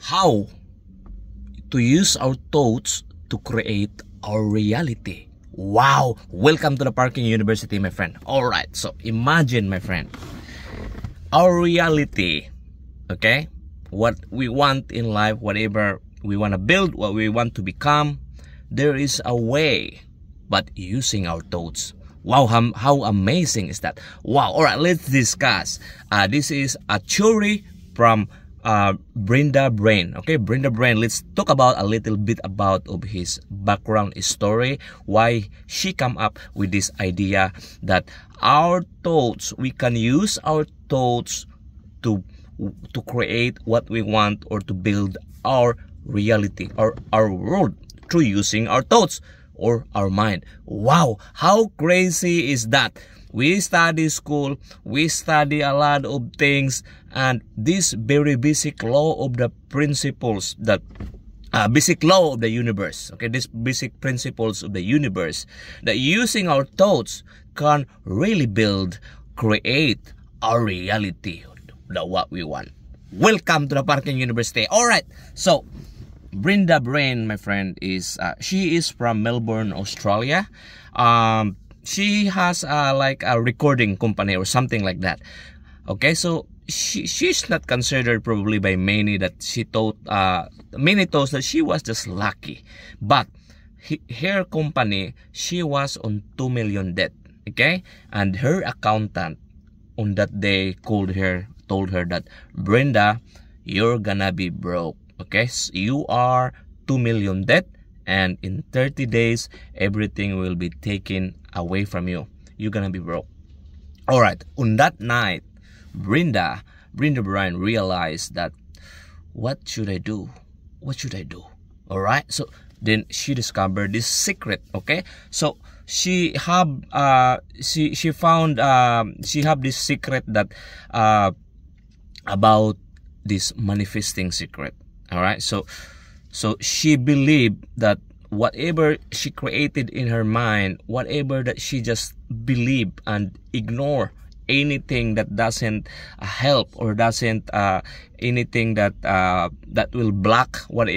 how to use our thoughts to create our reality. Wow! Welcome to the Parking University, my friend. Alright, so imagine, my friend, our reality, okay? What we want in life, whatever we want to build, what we want to become, there is a way, but using our thoughts. Wow, how amazing is that? Wow, alright, let's discuss. This is a theory from Brinda Brain. Okay, Brinda Brain, let's talk about a little bit about of his background story, why she come up with this idea that our thoughts, we can use our thoughts to create what we want or to build our reality or our world through using our thoughts or our mind. Wow, how crazy is that? We study school, we study a lot of things, and this very basic law of the principles, that basic law of the universe, okay, these basic principles of the universe, that using our thoughts can really build, create our reality, what we want. Welcome to the Parking University. Alright, so Brinda Brain, my friend, is she is from Melbourne, Australia. She has like a recording company or something like that. Okay, so she's not considered probably by many that she thought many thought that she was just lucky, but her company, she was on 2 million debt. Okay, and her accountant on that day told her that, Brenda, you're gonna be broke. Okay, so you are 2 million debt, and in 30 days everything will be taken away from you. You're gonna be broke. All right, on that night, Brinda Brain realized that, what should I do? What should I do? All right, so then she discovered this secret. Okay, so she found she have this secret that about this manifesting secret. All right, so she believed that whatever she created in her mind, whatever that she just believe and ignore anything that doesn't help or doesn't anything that that will block what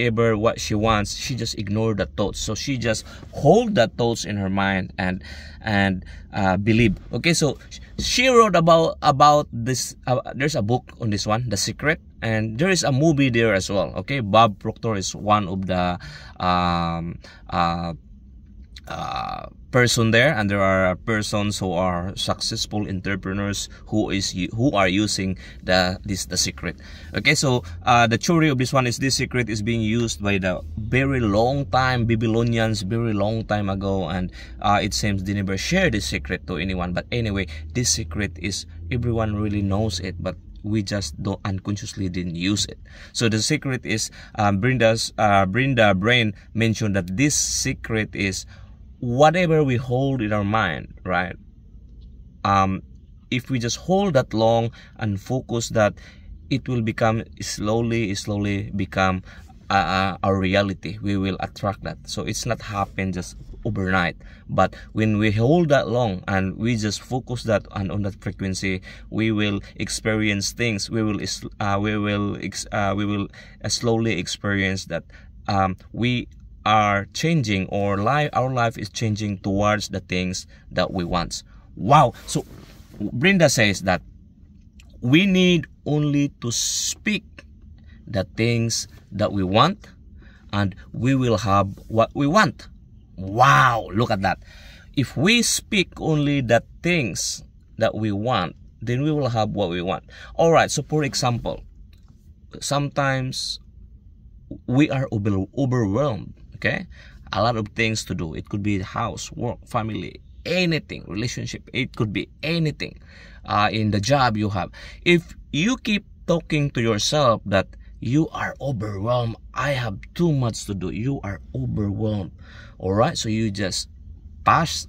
she wants, she just ignored the thoughts. So she just hold the thoughts in her mind and believe. Okay, so she wrote about this. There's a book on this one, The Secret, and there is a movie there as well. Okay, Bob Proctor is one of the person there, and there are persons who are successful entrepreneurs who are using the secret. Okay, so the theory of this one is this secret is being used by the very long time Babylonians, very long time ago, and it seems they never share this secret to anyone. But anyway, this secret is, everyone really knows it, but we just don't unconsciously didn't use it. So the secret is, Brinda Brain mentioned that this secret is, whatever we hold in our mind, right? If we just hold that long and focus that, it will become slowly become our reality. We will attract that. So it's not happen just overnight, but when we hold that long and we just focus that on that frequency, we will experience things. We will slowly experience that we are changing, or our life is changing towards the things that we want. Wow. So Brinda says that we need only to speak the things that we want, and we will have what we want. Wow, look at that. If we speak only the things that we want, then we will have what we want. All right, so for example, sometimes we are overwhelmed. Okay, a lot of things to do. It could be house, work, family, anything, relationship. It could be anything in the job you have. If you keep talking to yourself that you are overwhelmed, I have too much to do, you are overwhelmed. All right, so you just pass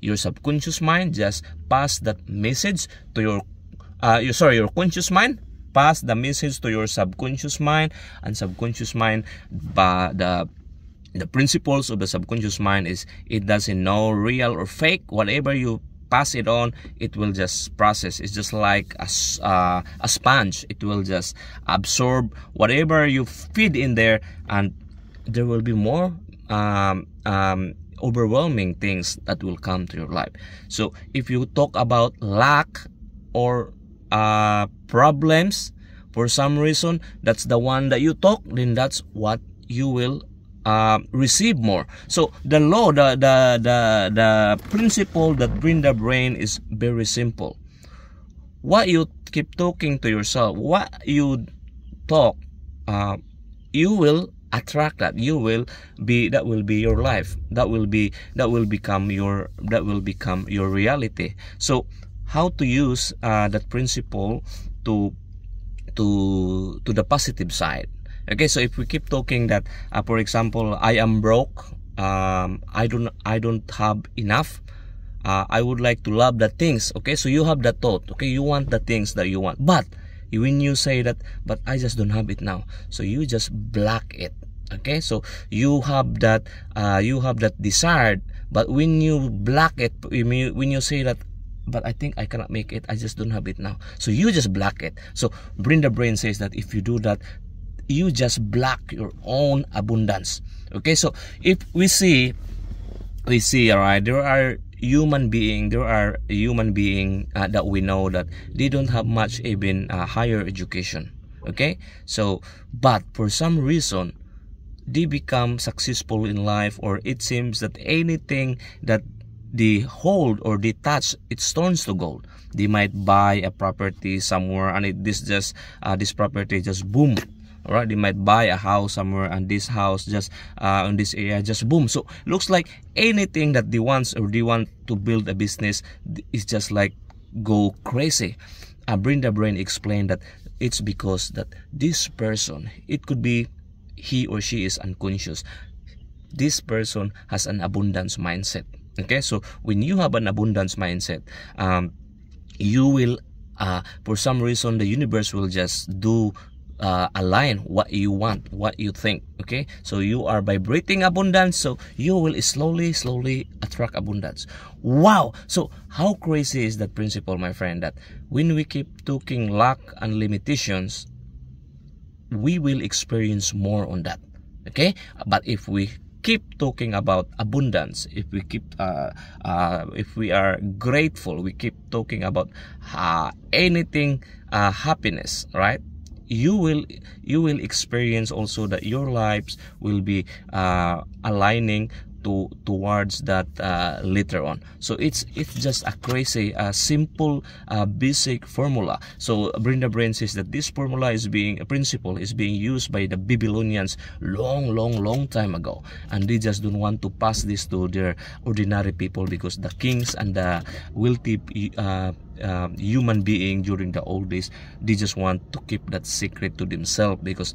your subconscious mind, just pass that message to your conscious mind. Pass the message to your subconscious mind, and subconscious mind, the principles of the subconscious mind is, it doesn't know real or fake. Whatever you pass it on, it will just process. It's just like a sponge. It will just absorb whatever you feed in there, and there will be more overwhelming things that will come to your life. So if you talk about lack or problems, for some reason, that's the one that you talk, then that's what you will receive more. So the law, the principle that bring the brain is very simple. What you keep talking to yourself, what you talk, you will attract that. You will be, that will be your life. That will become your reality. So how to use that principle to the positive side? Okay, so if we keep talking that, for example, I am broke, I don't have enough, I would like to love the things. Okay, so you have that thought. Okay, you want the things that you want, but when you say that, but I just don't have it now, so you just block it. Okay, so you have that desire, but when you block it, when you say that, but I think I cannot make it, I just don't have it now, so you just block it. So the brain says that if you do that, you just block your own abundance. Okay, so if we see, all right, there are human being that we know that they don't have much, even higher education. Okay, so but for some reason they become successful in life, or it seems that anything that they hold or they touch, it turns to gold. They might buy a property somewhere, and this property just boom. All right, they might buy a house somewhere, and this house just in this area just boom. So looks like anything that they want, or they want to build a business, is just like go crazy. The brain explained that it's because that this person, it could be he or she is unconscious. This person has an abundance mindset. Okay, so when you have an abundance mindset, you will, for some reason, the universe will just align what you want, what you think. Okay, so you are vibrating abundance, so you will slowly attract abundance. Wow, so how crazy is that principle, my friend, that when we keep talking lack and limitations, we will experience more on that. Okay, but if we keep talking about abundance, if we keep if we are grateful, we keep talking about anything, happiness, right? You will experience also that your lives will be aligning towards that later on. So it's just a crazy simple basic formula. So Brinda Brain says that this formula principle is being used by the Babylonians long time ago, and they just don't want to pass this to their ordinary people, because the kings and the wealthy human being during the old days, they just want to keep that secret to themselves, because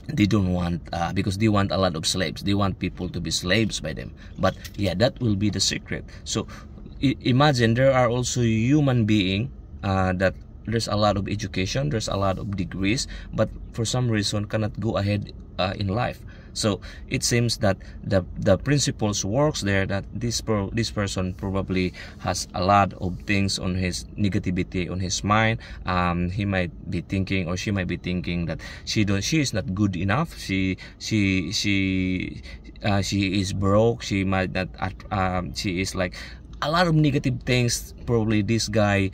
they don't want because they want a lot of slaves. They want people to be slaves by them. But yeah, that will be the secret. So imagine there are also human being that there's a lot of education, there's a lot of degrees, but for some reason cannot go ahead in life. So it seems that the principles works there, that this person probably has a lot of things on his negativity on his mind. He might be thinking, or she might be thinking, that she is not good enough. She is broke. She might not. She is like a lot of negative things. Probably this guy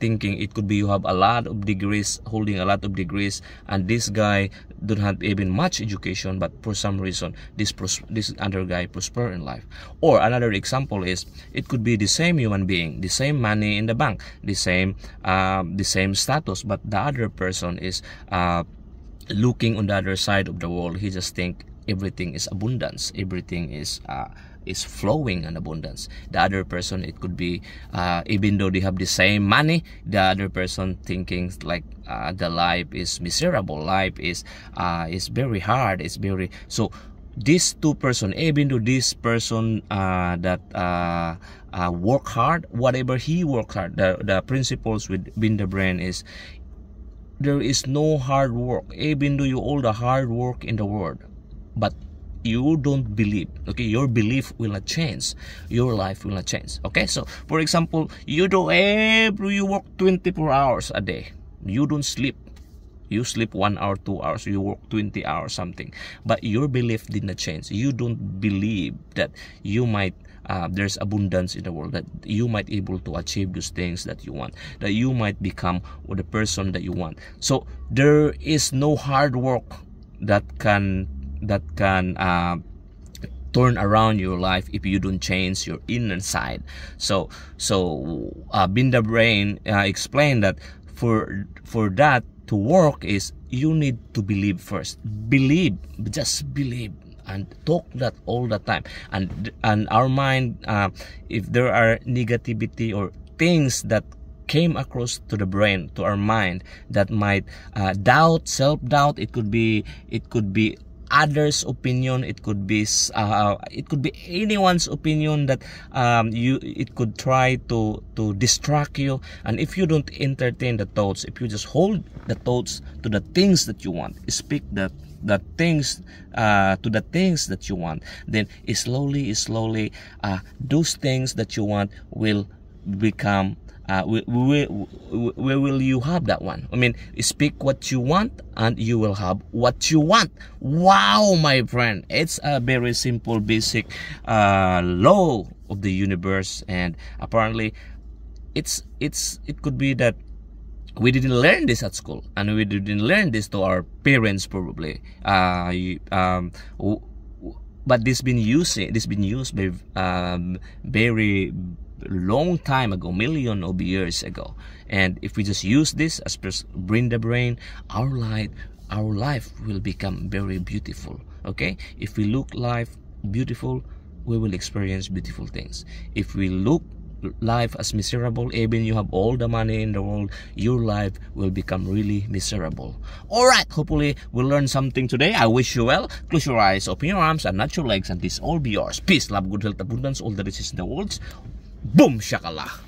thinking it could be you have a lot of degrees, holding a lot of degrees, and this guy don't have even much education, but for some reason this other guy prosper in life. Or another example is, it could be the same human being, the same money in the bank, the same status, but the other person is looking on the other side of the world. He just think everything is abundance, everything is flowing in abundance. The other person, it could be even though they have the same money, the other person thinking like the life is miserable, life is very hard, it's very. So these two person, even though this person that work hard, whatever he work hard, the principles within the brain is, there is no hard work, even though you all the hard work in the world, but you don't believe, okay, your belief will not change, your life will not change. Okay, so for example, you work 24 hours a day, you don't sleep, you sleep 1 hour, 2 hours, you work 20 hours something, but your belief did not change. You don't believe that you might there's abundance in the world, that you might able to achieve those things that you want, that you might become the person that you want. So there is no hard work that can turn around your life if you don't change your inner side. So Binda Brain explained that for that to work is you need to believe first. Believe, just believe, and talk that all the time. And our mind, if there are negativity or things that came across to the brain, to our mind, that might doubt, self-doubt, it could be others' opinion, it could be anyone's opinion that it could try to distract you. And if you don't entertain the thoughts, if you just hold the thoughts to the things that you want, speak the things to the things that you want, then slowly those things that you want will become where will you have that one? I mean, speak what you want and you will have what you want. Wow, my friend, it's a very simple, basic law of the universe. And apparently it could be that we didn't learn this at school, and we didn't learn this to our parents probably. But this been used by very long time ago, million of years ago. And if we just use this as Brinda Brain, our life will become very beautiful. Okay, if we look life beautiful, we will experience beautiful things. If we look life as miserable, even you have all the money in the world, your life will become really miserable. All right, hopefully we'll learn something today. I wish you well. Close your eyes, open your arms, and not your legs, and this all be yours. Peace, love, good health, abundance, all the riches in the world. Boom shakalaka.